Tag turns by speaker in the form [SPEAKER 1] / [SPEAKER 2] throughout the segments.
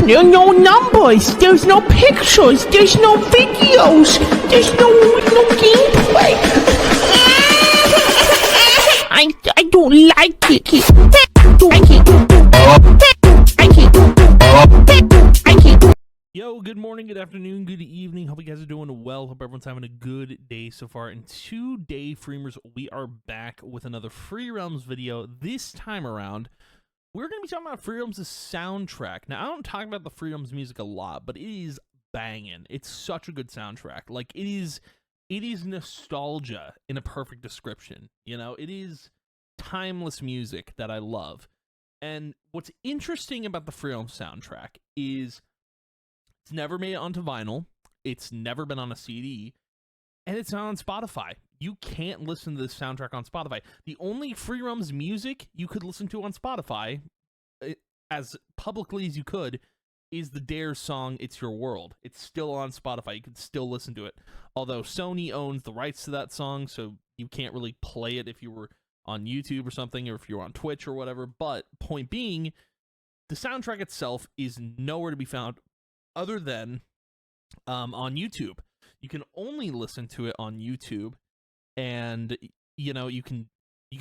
[SPEAKER 1] no numbers, there's no pictures, there's no videos, there's no gameplay. I don't like it.
[SPEAKER 2] Yo, good morning, good afternoon, good evening. Hope you guys are doing well. Hope everyone's having a good day so far. And today, Freemers, we are back with another Free Realms video. This time around, we're going to be talking about Free Realms' soundtrack. Now, I don't talk about the Free Realms music a lot, but it is banging. It's such a good soundtrack. Like, it is nostalgia in a perfect description. You know, it is timeless music that I love. And what's interesting about the Free Realms soundtrack is it's never made it onto vinyl, it's never been on a CD, and it's not on Spotify. You can't listen to this soundtrack on Spotify. The only Free Realms music you could listen to on Spotify, as publicly as you could, is the Dare song, It's Your World. It's still on Spotify. You can still listen to it. Although Sony owns the rights to that song, so you can't really play it if you were on YouTube or something, or if you're on Twitch or whatever. But point being, the soundtrack itself is nowhere to be found other than on YouTube. You can only listen to it on YouTube, and you know, you can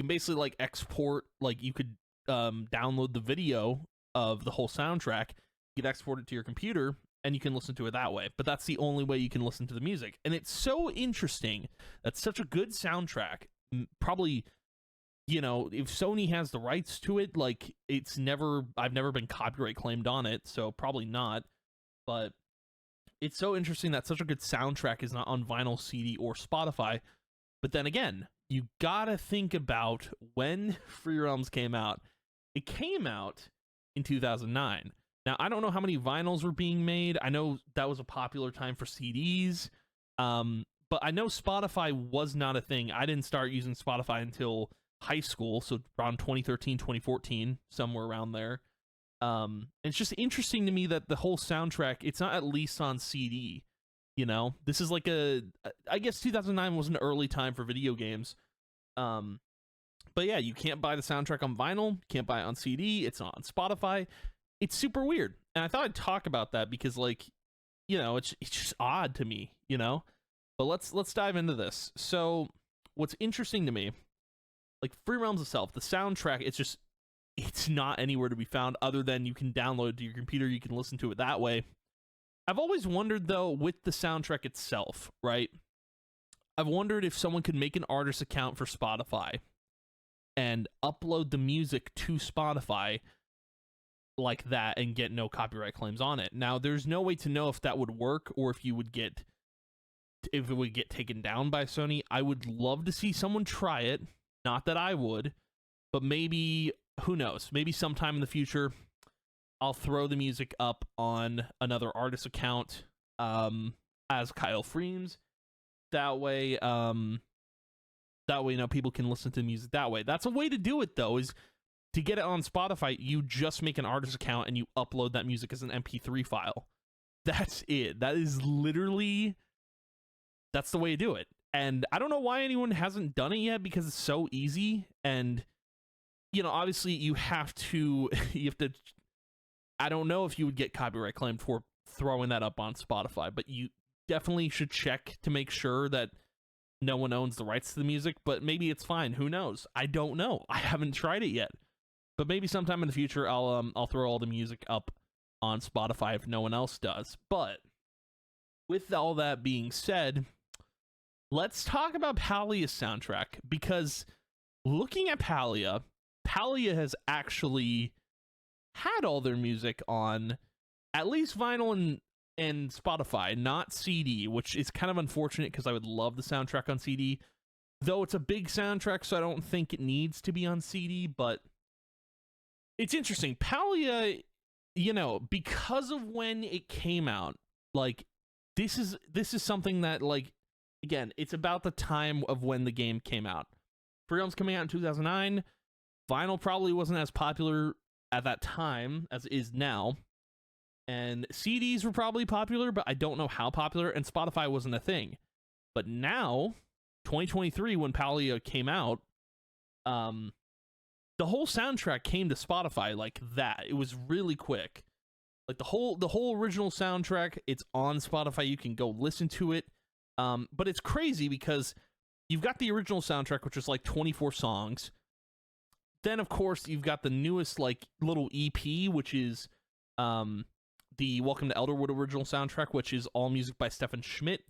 [SPEAKER 2] basically like export, like you could download the video of the whole soundtrack, you could export it to your computer, and you can listen to it that way. But that's the only way you can listen to the music. And it's so interesting that such a good soundtrack, probably, you know, if Sony has the rights to it, like I've never been copyright claimed on it, so probably not. But it's so interesting that such a good soundtrack is not on vinyl, CD, or Spotify. But then again, you gotta think about when Free Realms came out. It came out in 2009. Now, I don't know how many vinyls were being made. I know that was a popular time for CDs. But I know Spotify was not a thing. I didn't start using Spotify until high school, so around 2013, 2014, somewhere around there. It's just interesting to me that the whole soundtrack, it's not at least on CD, you know? This is like I guess 2009 was an early time for video games. But yeah, you can't buy the soundtrack on vinyl, can't buy it on CD, it's not on Spotify. It's super weird. And I thought I'd talk about that because, like, you know, it's just odd to me, you know? But let's dive into this. So, what's interesting to me, like Free Realms itself, the soundtrack, it's not anywhere to be found other than you can download it to your computer, you can listen to it that way. I've always wondered, though, with the soundtrack itself, right? I've wondered if someone could make an artist account for Spotify and upload the music to Spotify like that and get no copyright claims on it. Now, there's no way to know if that would work or if it would get taken down by Sony. I would love to see someone try it. Not that I would, but maybe, who knows, maybe sometime in the future I'll throw the music up on another artist account as Kyle Freems. That way, you know, people can listen to the music that way. That's a way to do it, though, is to get it on Spotify, you just make an artist account and you upload that music as an MP3 file. That's it. That is literally, that's the way to do it. And I don't know why anyone hasn't done it yet, because it's so easy. And, you know, obviously you have to, I don't know if you would get copyright claimed for throwing that up on Spotify, but you definitely should check to make sure that no one owns the rights to the music. But maybe it's fine. Who knows? I don't know. I haven't tried it yet. But maybe sometime in the future I'll throw all the music up on Spotify if no one else does. But with all that being said, let's talk about Palia's soundtrack, because looking at Palia has actually had all their music on at least vinyl and Spotify, not CD, which is kind of unfortunate because I would love the soundtrack on CD. Though it's a big soundtrack, so I don't think it needs to be on CD, but it's interesting. Palia, you know, because of when it came out, like, this is something that, like, again, it's about the time of when the game came out. Free Realms coming out in 2009. Vinyl probably wasn't as popular at that time as it is now. And CDs were probably popular, but I don't know how popular, and Spotify wasn't a thing. But now, 2023, when Palia came out, the whole soundtrack came to Spotify like that. It was really quick. Like the whole original soundtrack, it's on Spotify. You can go listen to it. But it's crazy because you've got the original soundtrack, which is like 24 songs. Then, of course, you've got the newest like little EP, which is the Welcome to Elderwood original soundtrack, which is all music by Stefan Schmidt.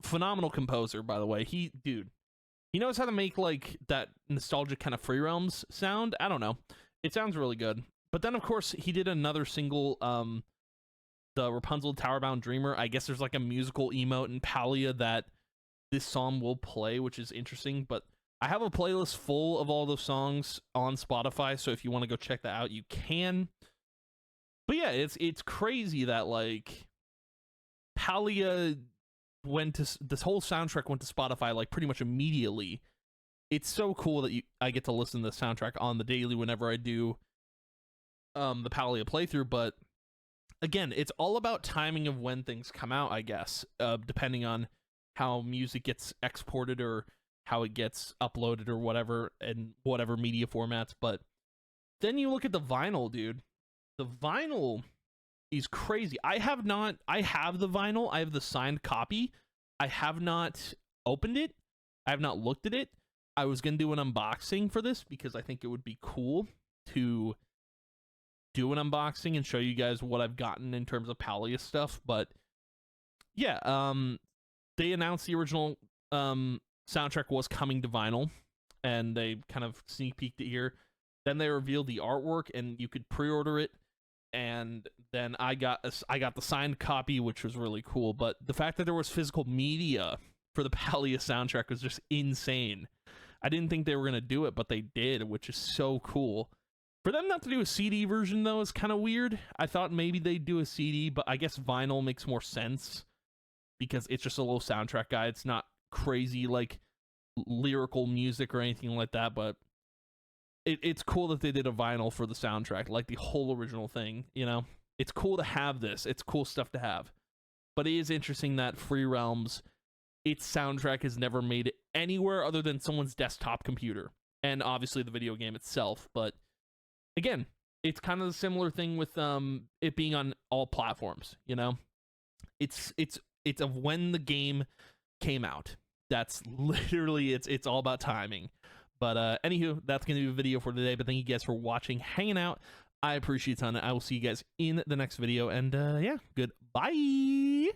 [SPEAKER 2] Phenomenal composer, by the way. He knows how to make like that nostalgic kind of Free Realms sound. I don't know. It sounds really good. But then, of course, he did another single, the Rapunzel Towerbound Dreamer. I guess there's like a musical emote in Palia that this song will play, which is interesting. But I have a playlist full of all those songs on Spotify, so if you want to go check that out, you can. But yeah, it's crazy that like Palia went to this whole soundtrack went to Spotify like pretty much immediately. It's so cool that I get to listen to the soundtrack on the daily whenever I do the Palia playthrough. But again, it's all about timing of when things come out, I guess, depending on how music gets exported or how it gets uploaded or whatever, and whatever media formats. But then you look at the vinyl, dude. The vinyl is crazy. I have the vinyl. I have the signed copy. I have not opened it. I have not looked at it. I was going to do an unboxing for this because I think it would be cool to do an unboxing and show you guys what I've gotten in terms of Palia stuff. But yeah, they announced the original soundtrack was coming to vinyl, and they kind of sneak peeked it here. Then they revealed the artwork, and you could pre-order it. And then I got the signed copy, which was really cool. But the fact that there was physical media for the Palia soundtrack was just insane. I didn't think they were going to do it, but they did, which is so cool. For them not to do a CD version, though, is kind of weird. I thought maybe they'd do a CD, but I guess vinyl makes more sense because it's just a little soundtrack guide. It's not crazy, like, lyrical music or anything like that, but it's cool that they did a vinyl for the soundtrack, like the whole original thing, you know? It's cool to have this. It's cool stuff to have. But it is interesting that Free Realms, its soundtrack is never made anywhere other than someone's desktop computer. And obviously the video game itself. But again, it's kind of a similar thing with it being on all platforms, you know? It's of when the game came out. That's literally, it's all about timing. But anywho, that's going to be the video for today. But thank you guys for watching, hanging out. I appreciate it a ton. I will see you guys in the next video. And yeah, goodbye.